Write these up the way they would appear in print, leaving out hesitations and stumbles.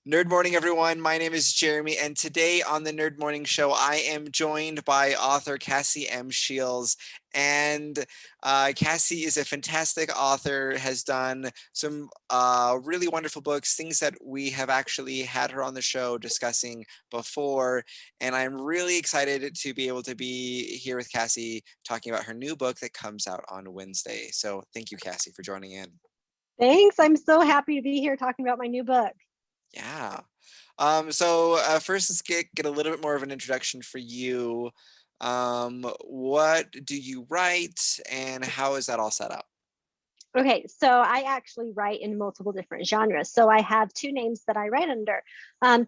Nerd Morning, everyone. My name is Jeremy, and today on the Nerd Morning Show, I am joined by author Cassie M. Shiels. And Cassie is a fantastic author, has done some really wonderful books, things that we have actually had her on the show discussing before. And I'm really excited to be able to be here with Cassie talking about her new book that comes out on Wednesday. So thank you, Cassie, for joining in. Thanks. I'm so happy to be here talking about my new book. Yeah. First, let's get a little bit more of an introduction for you. What do you write, and how is that all set up? Okay, so I actually write in multiple different genres. So I have two names that I write under.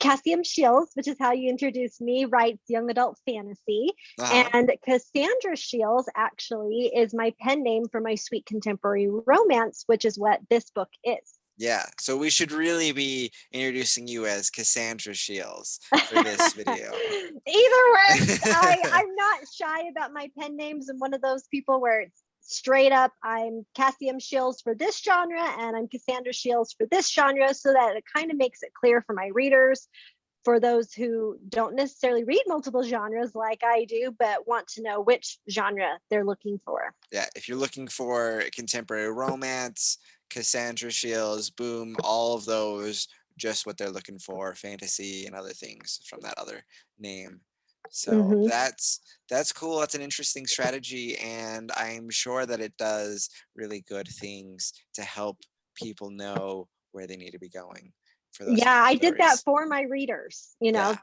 Cassie Shiels, which is how you introduce me, writes young adult fantasy. Uh-huh. And Cassandra Shiels actually is my pen name for my sweet contemporary romance, which is what this book is. Yeah, so we should really be introducing you as Cassandra Shiels for this video. Either works. I'm not shy about my pen names. I'm one of those people where it's straight up, I'm Cassie M. Shiels for this genre and I'm Cassandra Shiels for this genre, so that it kind of makes it clear for my readers, for those who don't necessarily read multiple genres like I do, but want to know which genre they're looking for. Yeah, if you're looking for contemporary romance, Cassandra Shiels, boom, all of those, just what they're looking for, fantasy and other things from that other name. So Mm-hmm. that's cool. That's an interesting strategy, and I'm sure that it does really good things to help people know where they need to be going for those Yeah, kinds of I did that stories. for my readers. Yeah.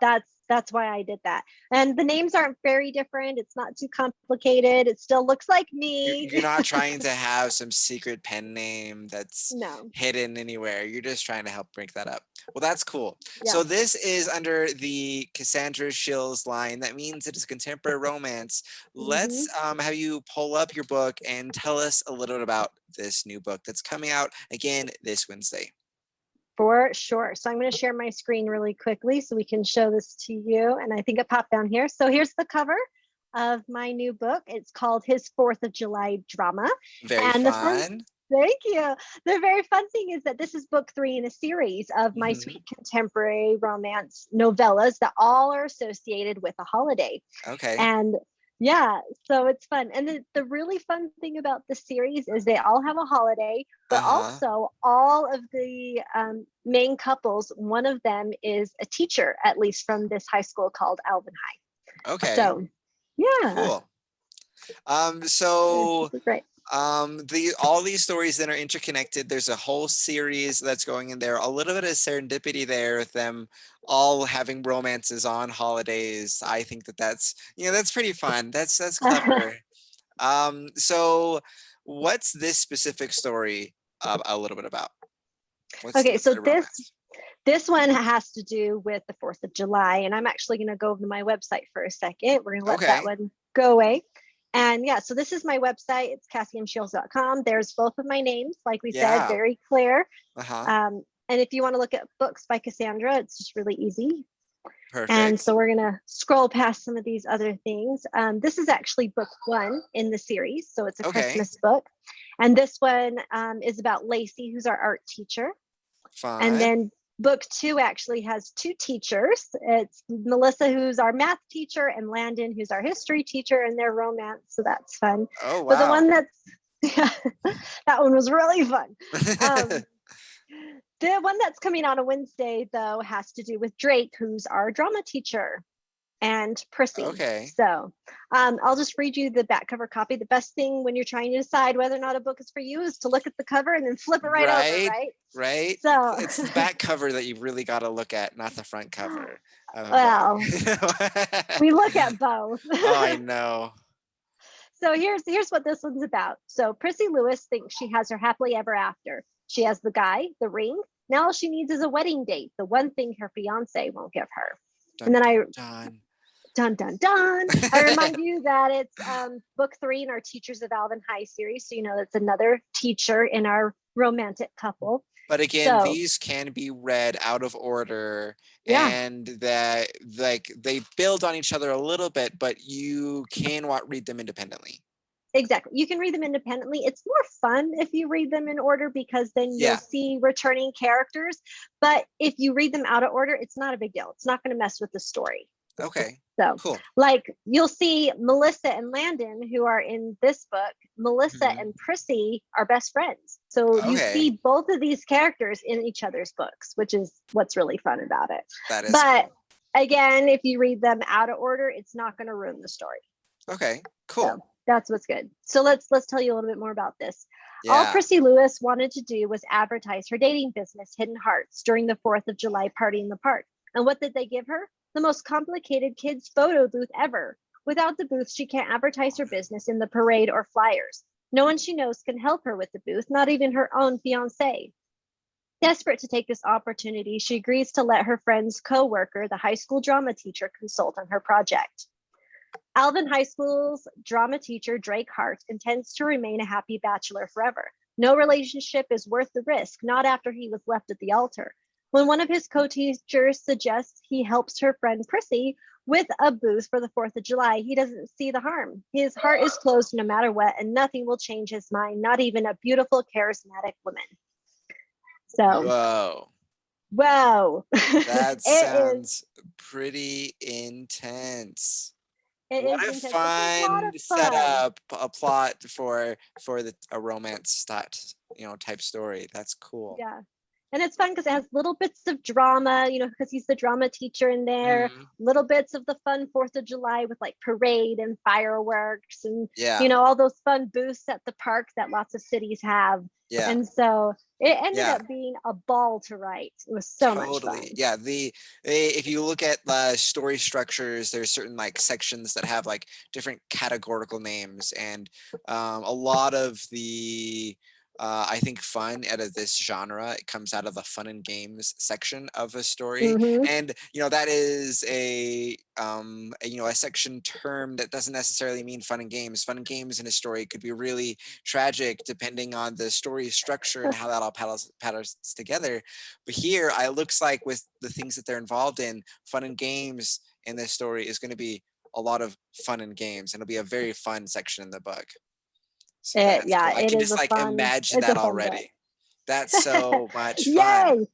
That's why I did that. And the names aren't very different. It's not too complicated. It still looks like me. You're not trying to have some secret pen name that's No. hidden anywhere. You're just trying to help break that up. Well, that's cool. Yeah. So this is under the Cassandra Shiels line. That means it is contemporary romance. Mm-hmm. Let's have you pull up your book and tell us a little bit about this new book that's coming out again this Wednesday. For sure. So I'm going to share my screen really quickly so we can show this to you. And I think it popped down here. So here's the cover of my new book. It's called His 4th of July Drama. Very And the fun, fun. thank you. The very fun thing is that this is book 3 in a series of my Mhm. sweet contemporary romance novellas that all are associated with a holiday. Okay. And yeah, so it's fun. And the really fun thing about the series is they all have a holiday, but Uh-huh. also all of the main couples, one of them is a teacher, at least from this high school called Alvin High. Okay. So yeah, Cool. it's So super great. all these stories then are interconnected. There's a whole series that's going in there. A little bit of serendipity there with them all having romances on holidays. I think that's pretty fun. That's clever. So what's this specific story a little bit about? Okay, What's so the romance? this one has to do with the 4th of July, and I'm actually going to go over to my website for a second. We're going to let that Okay. one go away. And yeah, so this is my website. It's cassiemshiels.com. There's both of my names, like we said, Yeah. very clear. Uh-huh. And if you want to look at books by Cassandra, it's just really easy. And Perfect. so we're going to scroll past some of these other things. This is actually book 1 in the series. So it's a Okay. Christmas book. And this one is about Lacey, who's our art teacher. And Fun. then book 2 actually has 2 teachers. It's Melissa, who's our math teacher, and Landon, who's our history teacher, and their romance. So that's fun. Oh, But the one wow. that's, yeah, that one was really fun. The one that's coming on a Wednesday, though, has to do with Drake, who's our drama teacher, and Prissy. Okay. So I'll just read you the back cover copy. The best thing when you're trying to decide whether or not a book is for you is to look at the cover and then flip it right over, Right, right? right. So, It's the back cover that you really got to look at, not the front cover of a well, book. we look at both. Oh, I know. So here's what this one's about. So Prissy Lewis thinks she has her happily ever after. She has the guy, the ring. Now all she needs is a wedding date, the one thing her fiance won't give her. And Dun, then dun, dun dun dun. I dun. remind you that it's book 3 in our Teachers of Alvin High series. So you know that's another teacher in our romantic couple. But again, So these can be read out of order, yeah, and that like they build on each other a little bit, but you can read them independently. Exactly. You can read them independently. It's more fun if you read them in order because then you'll Yeah. see returning characters. But if you read them out of order, it's not a big deal. It's not going to mess with the story. Okay. So, Cool. like, you'll see Melissa and Landon, who are in this book. Melissa Mhm. and Prissy are best friends. So you Okay. see both of these characters in each other's books, which is what's really fun about it. That is But cool. again, if you read them out of order, it's not going to ruin the story. Okay. So Cool. that's what's good. So let's tell you a little bit more about this. All Yeah. Prissy Lewis wanted to do was advertise her dating business, Hidden Hearts, during the 4th of July party in the park. And what did they give her? The most complicated kids photo booth ever. Without the booth, she can't advertise her business in the parade or flyers. No one she knows can help her with the booth, not even her own fiancé. Desperate to take this opportunity, she agrees to let her friend's co-worker, the high school drama teacher, consult on her project. Alvin High School's drama teacher, Drake Hart, intends to remain a happy bachelor forever. No relationship is worth the risk, not after he was left at the altar. When one of his co-teachers suggests he helps her friend Prissy with a booth for the 4th of July, he doesn't see the harm. His heart is closed no matter what, and nothing will change his mind, not even a beautiful, charismatic woman. So, Whoa. whoa. That it is sounds pretty intense. it What is a intense. It's a lot fun of fun. setup, a plot for a romance type story. That's cool. Yeah. And it's fun because it has little bits of drama, because he's the drama teacher in there, Mhm. little bits of the fun 4th of July with like parade and fireworks and, Yeah. all those fun booths at the park that lots of cities have. Yeah. And so it ended Yeah. up being a ball to write. It was so much Totally. fun. Yeah. If you look at the story structures, there's certain like sections that have like different categorical names, and a lot of the I think fun out of this genre, it comes out of the fun and games section of a story, Hmm. and that is a section term that doesn't necessarily mean fun and games. Fun and games in a story could be really tragic depending on the story structure and how that all paddles together. But here, it looks like with the things that they're involved in, fun and games in this story is going to be a lot of fun and games, and it'll be a very fun section in the book. So that's cool. Yeah, I it can is just like imagine it's a that fun book. already. That's so much fun. Yay!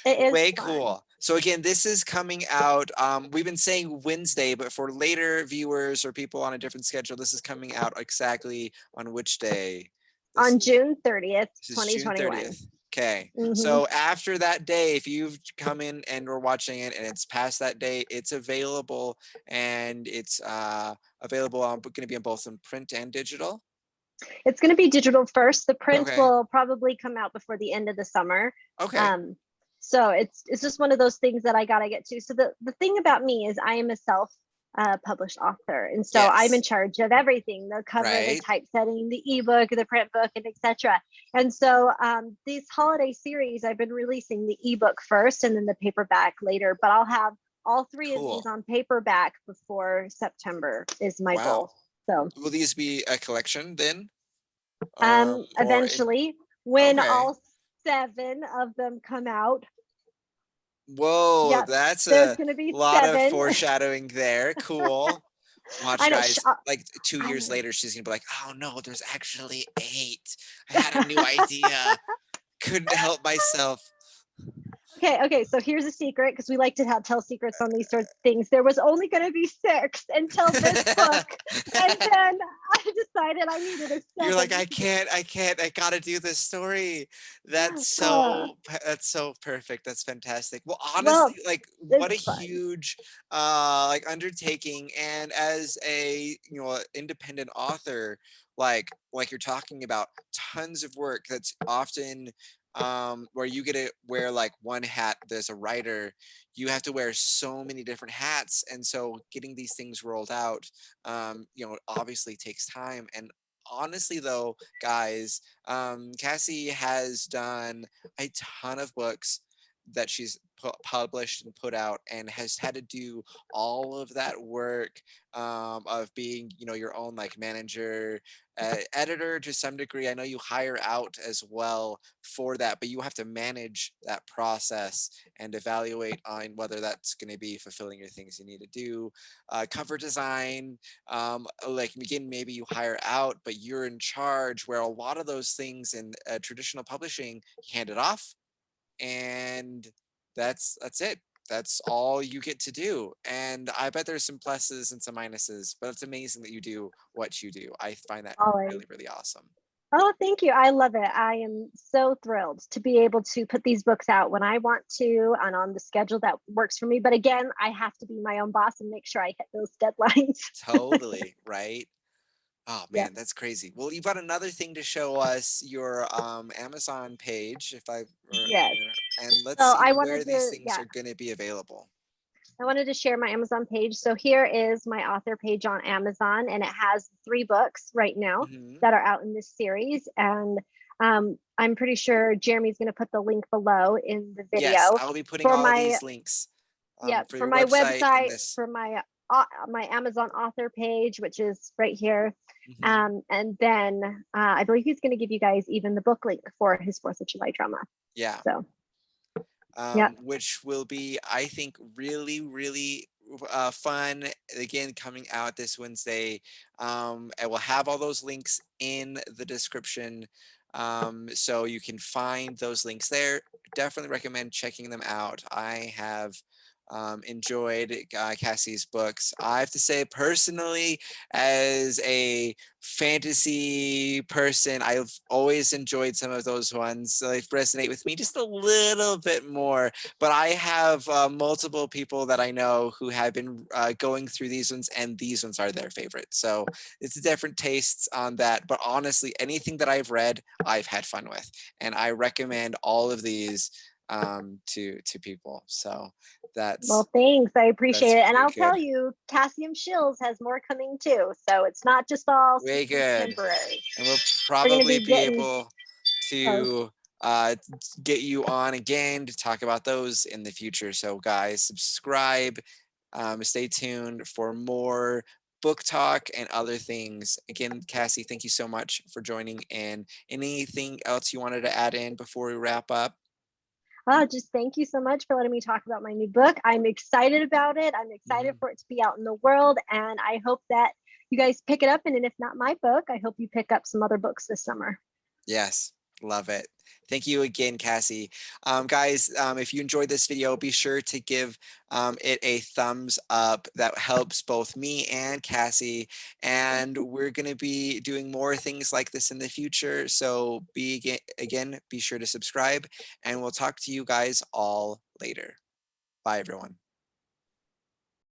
It is Way fun. cool. So again, this is coming out. We've been saying Wednesday, but for later viewers or people on a different schedule, this is coming out exactly on which day? This On is June 30th, this is June 2021. 30th. Okay. Hmm. So after that day, if you've come in and we're watching it and it's past that day, it's available, and it's available on going to be on both in print and digital. It's going to be digital first. The print Okay. will probably come out before the end of the summer. Okay. So it's just one of those things that I gotta get to. So the thing about me is I am a self published author, and so I'm in Yes. charge of everything: the cover, the Right. typesetting, the ebook, the print book, and etc. And so these holiday series, I've been releasing the ebook first, and then the paperback later. But I'll have all three of these Cool. on paperback before September is my Wow. goal. So Will these be a collection then? Or eventually, when okay. all 7 of them come out, Whoa, yep, that's there's a going to be lot of 7. foreshadowing there. Cool. Watch, I know. guys. Like 2 years I later, she's gonna be like, "Oh no, there's actually 8. I had a new idea. Couldn't help myself." okay. So here's a secret because we like to tell secrets on these sorts of things. There was only going to be 6 until this book, and then I decided I needed a You're like, 7th. I gotta do this story. Uh, That's so perfect. That's fantastic. Well, honestly, well, like what a it's fun. huge like undertaking. And as a independent author, like you're talking about, tons of work that's often where you get to wear like one hat as a writer, you have to wear so many different hats. And so getting these things rolled out obviously takes time. And honestly though, guys, Cassie has done a ton of books, that she's published and put out, and has had to do all of that work of being, you know, your own like manager, editor to some degree. I know you hire out as well for that, but you have to manage that process and evaluate on whether that's going to be fulfilling your things you need to do. Cover design, like again, maybe you hire out, but you're in charge. Where a lot of those things in traditional publishing, you hand it off, and that's it. That's all you get to do. And I bet there's some pluses and some minuses, but it's amazing that you do what you do. I find that Always. really, really awesome. Oh, thank you. I love it. I am so thrilled to be able to put these books out when I want to and on the schedule that works for me. But again, I have to be my own boss and make sure I hit those deadlines. Totally, right? Oh Yep. man, that's crazy. Well, you've got another thing to show us, your Amazon page, if I Yes. and let's So see I where wanted these to, things yeah, are going to be available. I wanted to share my Amazon page. So here is my author page on Amazon, and it has 3 books right now Hmm. that are out in this series. And I'm pretty sure Jeremy's going to put the link below in the Yes, video I'll be putting for all my, these links yeah, for for your my website and website, this. for my Amazon author page, which is right here. Hmm. And then I believe he's going to give you guys even the book link for his 4th of July drama. Yeah. So yeah. Which will be, I think, really, really fun. Again, coming out this Wednesday. And we'll have all those links in the description. So you can find those links there. Definitely recommend checking them out. I have enjoyed Cassie's books. I have to say, personally, as a fantasy person, I've always enjoyed some of those ones. So they resonate with me just a little bit more. But I have multiple people that I know who have been going through these ones, and these ones are their favorite. So it's different tastes on that. But honestly, anything that I've read, I've had fun with, and I recommend all of these to people. So that's Well, thanks. I appreciate that's it. And really I'll tell good. you, Cassie Shiels has more coming too. So it's not just all Way super good. contemporary. And we'll We're going to probably be be getting, able oh, to get you on again to talk about those in the future. So guys, subscribe, stay tuned for more book talk and other things. Again, Cassie, thank you so much for joining. And anything else you wanted to add in before we wrap up? just thank you so much for letting me talk about my new book. I'm excited about it. I'm excited Mhm. for it to be out in the world. And I hope that you guys pick it up. And if not my book, I hope you pick up some other books this summer. Yes, love it. Thank you again, Cassie. Guys, if you enjoyed this video, be sure to give it a thumbs up. That helps both me and Cassie. And we're going to be doing more things like this in the future. So again, be sure to subscribe, and we'll talk to you guys all later. Bye, everyone.